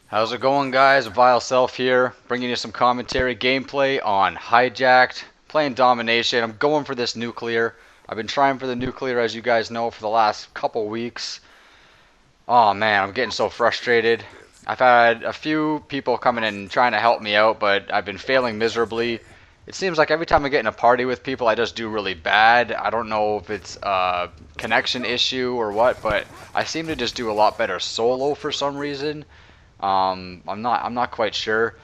How's it going, guys? Vile Self here, bringing you some commentary gameplay on Hijacked, playing Domination. I'm going for this nuclear. I've been trying for the nuclear, as you guys know, for the last couple weeks. Oh man, I'm getting so frustrated. I've had a few people coming in trying to help me out, but I've been failing miserably. It seems like every time I get in a party with people, I just do really bad. I don't know if it's a connection issue or what, but I seem to just do a lot better solo for some reason. I'm not quite sure.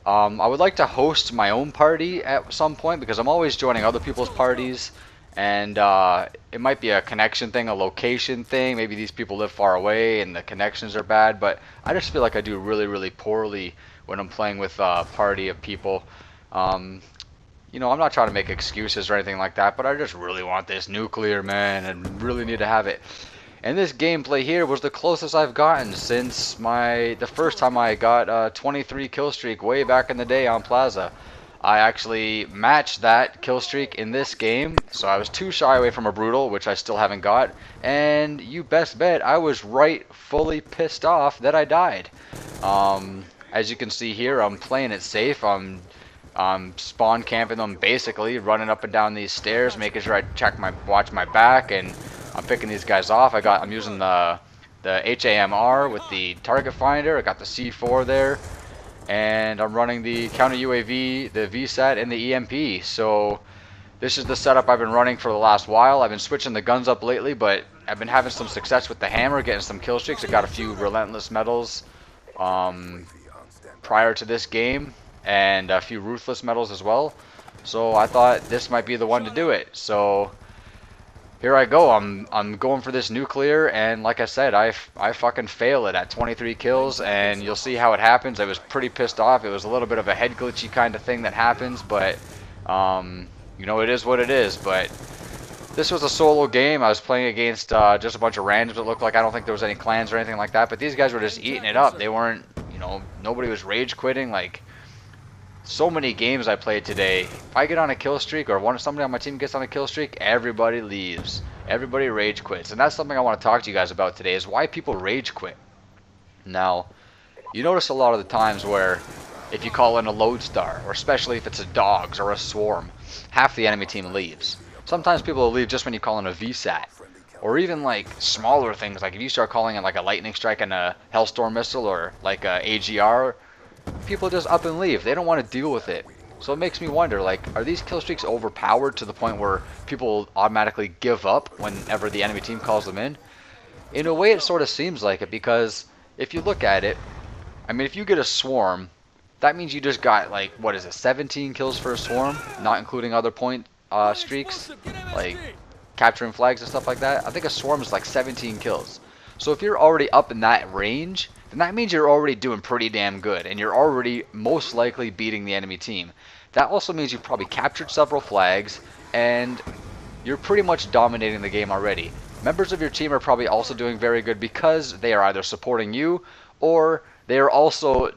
I would like to host my own party at some point because I'm always joining other people's parties, and it might be a connection thing, a location thing. Maybe these people live far away and the connections are bad, but I just feel like I do really, really poorly when I'm playing with a party of people. Um, I'm not trying to make excuses or anything like that, but I just really want this nuclear, man, and really need to have it. And this gameplay here was the closest I've gotten since the first time I got a 23 kill streak way back in the day on Plaza. I actually matched that kill streak in this game, so I was too shy away from a brutal, which I still haven't got. And you best bet I was rightfully pissed off that I died. As you can see here, I'm playing it safe. I'm spawn camping them, basically running up and down these stairs, making sure I watch my back, and I'm picking these guys off. I'm using the HAMR with the target finder. I got the C4 there, and I'm running the counter UAV, the VSAT, and the EMP. So this is the setup I've been running for the last while. I've been switching the guns up lately, but I've been having some success with the hammer, getting some kill streaks. I got a few relentless medals prior to this game, and a few ruthless medals as well. So I thought this might be the one to do it. So here I go. I'm going for this nuclear, and like I said, I fucking fail it at 23 kills, and you'll see how it happens. I was pretty pissed off. It was a little bit of a head glitchy kind of thing that happens, but it is what it is. But this was a solo game. I was playing against just a bunch of randoms. It looked like I don't think there was any clans or anything like that, but these guys were just eating it up. They weren't, nobody was rage quitting. Like, so many games I played today, if I get on a kill streak or somebody on my team gets on a kill streak, everybody leaves. Everybody rage quits. And that's something I want to talk to you guys about today, is why people rage quit. Now, you notice a lot of the times where if you call in a lodestar, or especially if it's a dogs or a swarm, half the enemy team leaves. Sometimes people will leave just when you call in a VSAT. Or even like smaller things, like if you start calling in like a lightning strike and a hellstorm missile, or like a AGR, people just up and leave. They don't want to deal with it. So it makes me wonder, like, are these kill streaks overpowered to the point where people automatically give up whenever the enemy team calls them in? In a way, it sort of seems like it, because if you look at it, I mean, if you get a swarm, that means you just got, like, what is it, 17 kills for a swarm, not including other point streaks, like capturing flags and stuff like that. I think a swarm is like 17 kills. So if you're already up in that range, then that means you're already doing pretty damn good, and you're already most likely beating the enemy team. That also means you've probably captured several flags, and you're pretty much dominating the game already. Members of your team are probably also doing very good because they are either supporting you, or they are also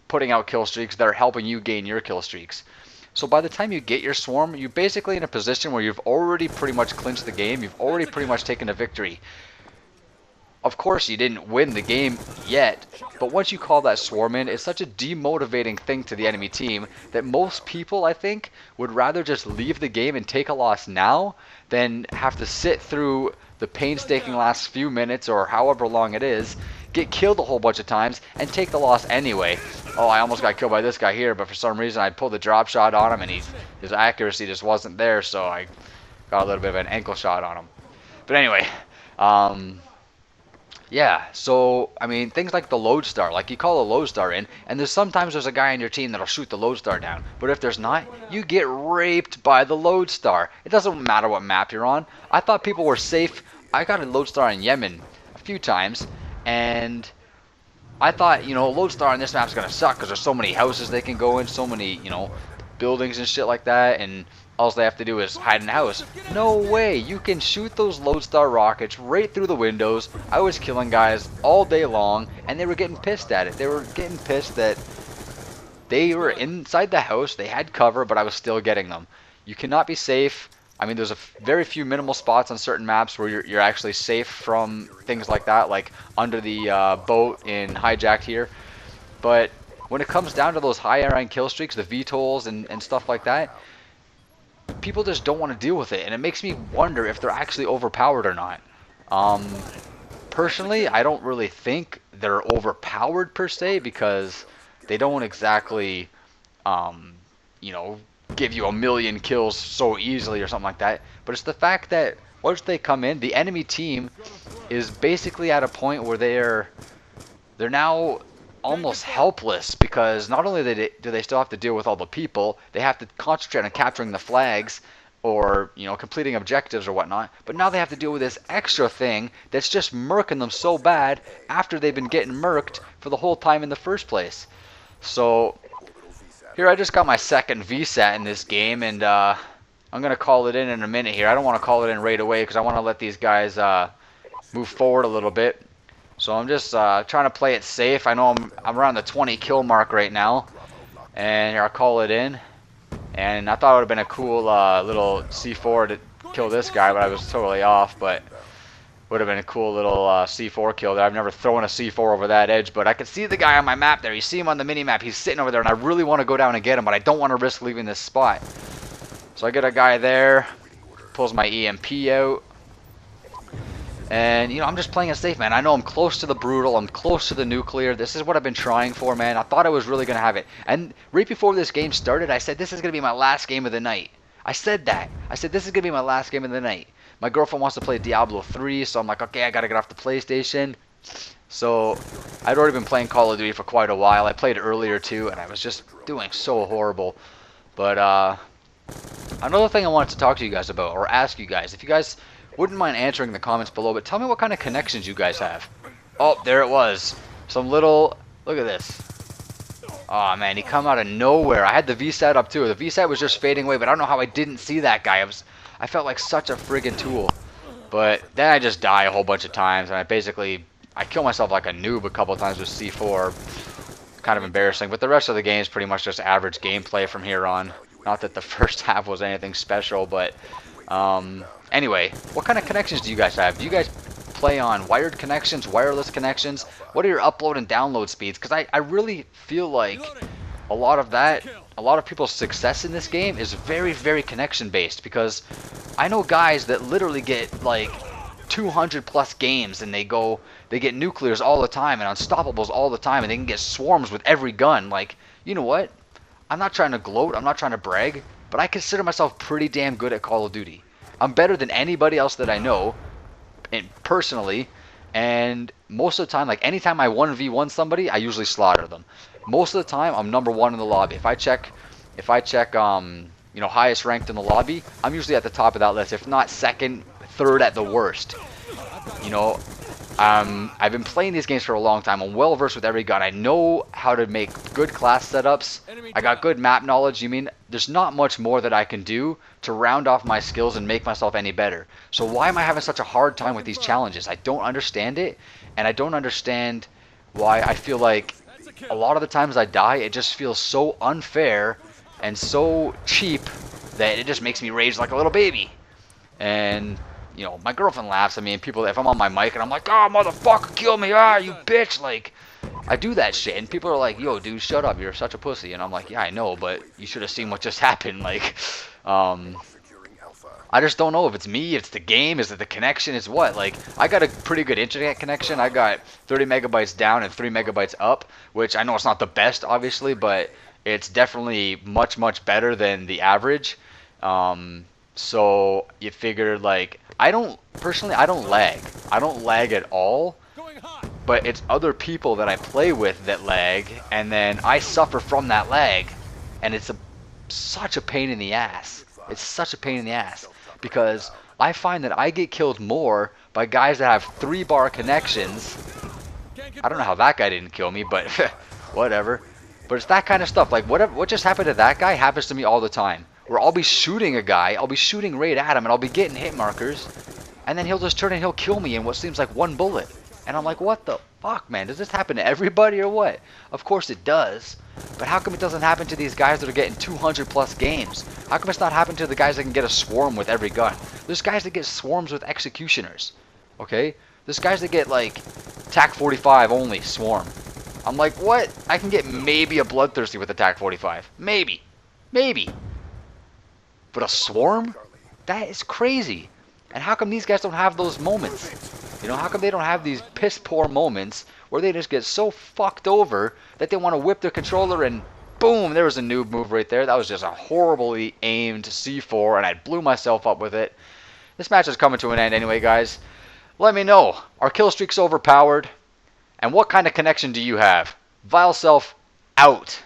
putting out kill streaks that are helping you gain your kill streaks. So by the time you get your swarm, you're basically in a position where you've already pretty much clinched the game. You've already pretty much taken a victory. Of course, you didn't win the game yet, but once you call that swarm in, it's such a demotivating thing to the enemy team that most people, I think, would rather just leave the game and take a loss now than have to sit through the painstaking last few minutes or however long it is, get killed a whole bunch of times, and take the loss anyway. Oh, I almost got killed by this guy here, but for some reason I pulled the drop shot on him, and his accuracy just wasn't there, so I got a little bit of an ankle shot on him. But anyway, yeah, so, I mean, things like the lodestar, like you call a lodestar in, and there's a guy on your team that'll shoot the lodestar down. But if there's not, you get raped by the lodestar. It doesn't matter what map you're on. I thought people were safe. I got a lodestar in Yemen a few times, and I thought, lodestar on this map's gonna suck because there's so many houses they can go in, so many, buildings and shit like that, and all they have to do is hide in the house. No way! You can shoot those lodestar rockets right through the windows. I was killing guys all day long, and they were getting pissed at it. They were getting pissed that they were inside the house, they had cover, but I was still getting them. You cannot be safe. I mean, there's very few minimal spots on certain maps where you're actually safe from things like that, like under the boat in Hijacked here. But when it comes down to those higher rank kill streaks, the VTOLs and stuff like that, people just don't want to deal with it, and it makes me wonder if they're actually overpowered or not. Personally, I don't really think they're overpowered per se, because they don't exactly, you know, give you 1,000,000 kills so easily or something like that. But it's the fact that once they come in, the enemy team is basically at a point where they're now almost helpless, because not only do they still have to deal with all the people, they have to concentrate on capturing the flags or, you know, completing objectives or whatnot, but now they have to deal with this extra thing that's just murking them so bad after they've been getting murked for the whole time in the first place. So here I just got my second VSAT in this game, and I'm going to call it in a minute here. I don't want to call it in right away because I want to let these guys move forward a little bit. So I'm just trying to play it safe. I know I'm around the 20 kill mark right now, and here I'll call it in. And I thought it would have been a cool little C4 to kill this guy, but I was totally off. But would have been a cool little C4 kill there. I've never thrown a C4 over that edge, but I can see the guy on my map there. You see him on the mini-map. He's sitting over there, and I really want to go down and get him, but I don't want to risk leaving this spot. So I get a guy there, pulls my EMP out. And, you know, I'm just playing it safe, man. I know I'm close to the brutal. I'm close to the nuclear. This is what I've been trying for, man. I thought I was really going to have it. And right before this game started, I said, this is going to be my last game of the night. I said that. I said, this is going to be my last game of the night. My girlfriend wants to play Diablo 3, so I'm like, okay, I got to get off the PlayStation. So I'd already been playing Call of Duty for quite a while. I played it earlier, too, and I was just doing so horrible. But another thing I wanted to talk to you guys about, or ask you guys, if you guys wouldn't mind answering in the comments below, but tell me what kind of connections you guys have. Oh, there it was. Some little, look at this. Oh man, he come out of nowhere. I had the VSAT up too. The VSAT was just fading away, but I don't know how I didn't see that guy. I felt like such a friggin' tool. But then I just die a whole bunch of times, and I kill myself like a noob a couple of times with C4. Kind of embarrassing, but the rest of the game is pretty much just average gameplay from here on. Not that the first half was anything special, but anyway, what kind of connections do you guys have? Do you guys play on wired connections, wireless connections? What are your upload and download speeds? Because I really feel like a lot of people's success in this game is very, very connection based, because I know guys that literally get like 200 plus games, and they get nuclears all the time and unstoppables all the time, and they can get swarms with every gun. Like, you know what? I'm not trying to gloat, I'm not trying to brag, but I consider myself pretty damn good at Call of Duty. I'm better than anybody else that I know, and personally, and most of the time, like anytime I 1v1 somebody, I usually slaughter them. Most of the time, I'm number one in the lobby. If I check, you know, highest ranked in the lobby, I'm usually at the top of that list, if not second, third at the worst. You know, I've been playing these games for a long time. I'm well versed with every gun. I know how to make good class setups. I got good map knowledge. You mean there's not much more that I can do to round off my skills and make myself any better. So why am I having such a hard time with these challenges? I don't understand it, and I don't understand why I feel like a lot of the times I die, it just feels so unfair and so cheap that it just makes me rage like a little baby. And you know, my girlfriend laughs at me, and people, if I'm on my mic and I'm like, oh, motherfucker, kill me, ah, you bitch, like, I do that shit, and people are like, yo, dude, shut up, you're such a pussy, and I'm like, yeah, I know, but you should have seen what just happened, like, I just don't know if it's me, if it's the game, is it the connection, is what, like, I got a pretty good internet connection. I got 30 megabytes down and 3 megabytes up, which I know it's not the best, obviously, but it's definitely much, much better than the average. So you figure, like, I don't lag. I don't lag at all, but it's other people that I play with that lag, and then I suffer from that lag, and it's such a pain in the ass. It's such a pain in the ass, because I find that I get killed more by guys that have 3-bar connections. I don't know how that guy didn't kill me, but whatever. But it's that kind of stuff. Like, what just happened to that guy happens to me all the time. Where I'll be shooting a guy, I'll be shooting right at him, and I'll be getting hit markers, and then he'll just turn and he'll kill me in what seems like one bullet. And I'm like, what the fuck, man? Does this happen to everybody or what? Of course it does. But how come it doesn't happen to these guys that are getting 200 plus games? How come it's not happening to the guys that can get a swarm with every gun? There's guys that get swarms with executioners. Okay? There's guys that get, like, TAC 45 only swarm. I'm like, what? I can get maybe a Bloodthirsty with attack 45. Maybe. Maybe. But a Swarm? That is crazy. And how come these guys don't have those moments? You know, how come they don't have these piss poor moments where they just get so fucked over that they want to whip their controller and boom, there was a noob move right there. That was just a horribly aimed C4 and I blew myself up with it. This match is coming to an end anyway, guys. Let me know, are Killstreaks overpowered? And what kind of connection do you have? Vile Self out.